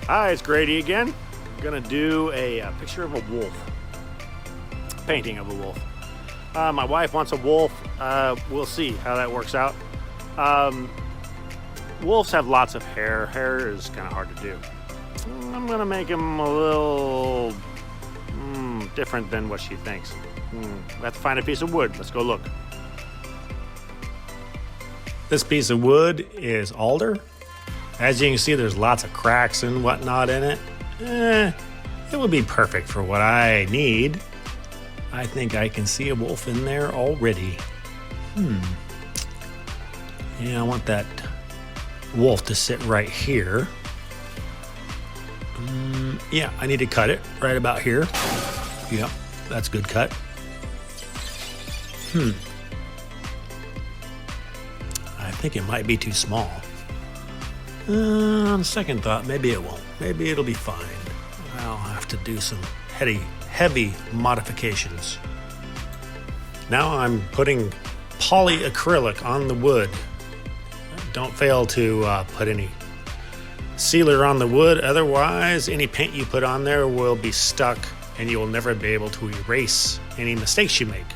Hi, it's Grady again. I'm gonna do a picture of a wolf. Painting of a wolf. My wife wants a wolf. We'll see how that works out. Wolves have lots of hair. Hair is kind of hard to do. I'm gonna make him a little different than what she thinks. We have to find a piece of wood. Let's go look. This piece of wood is alder. As you can see, there's lots of cracks and whatnot in it. It would be perfect for what I need. I think I can see a wolf in there already. Yeah, I want that wolf to sit right here. Yeah, I need to cut it right about here. Yep, that's a good cut. I think it might be too small. On second thought, maybe it won't. Maybe it'll be fine. I'll have to do some heavy modifications. Now I'm putting polyacrylic on the wood. Don't fail to put any sealer on the wood, otherwise any paint you put on there will be stuck and you will never be able to erase any mistakes you make.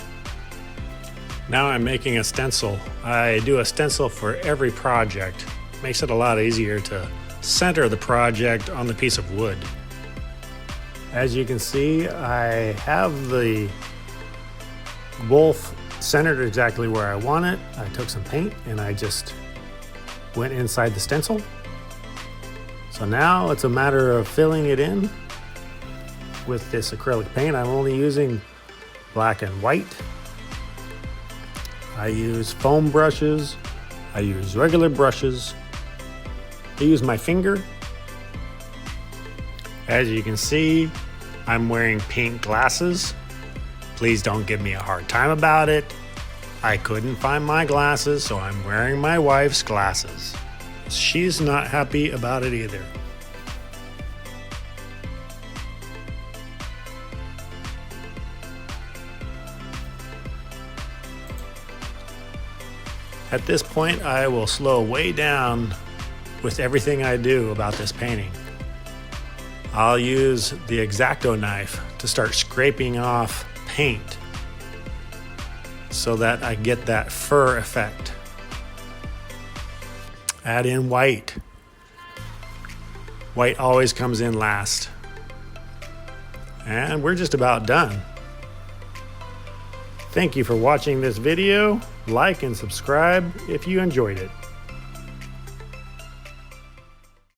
Now I'm making a stencil. I do a stencil for every project. Makes it a lot easier to center the project on the piece of wood. As you can see, I have the wolf centered exactly where I want it. I took some paint and I just went inside the stencil. So now it's a matter of filling it in with this acrylic paint. I'm only using black and white. I use foam brushes. I use regular brushes. I use my finger. As you can see, I'm wearing pink glasses. Please don't give me a hard time about it. I couldn't find my glasses, so I'm wearing my wife's glasses. She's not happy about it either. At this point, I will slow way down with everything I do about this painting. I'll use the X-Acto knife to start scraping off paint so that I get that fur effect. Add in white. White always comes in last. And we're just about done. Thank you for watching this video. Like and subscribe if you enjoyed it.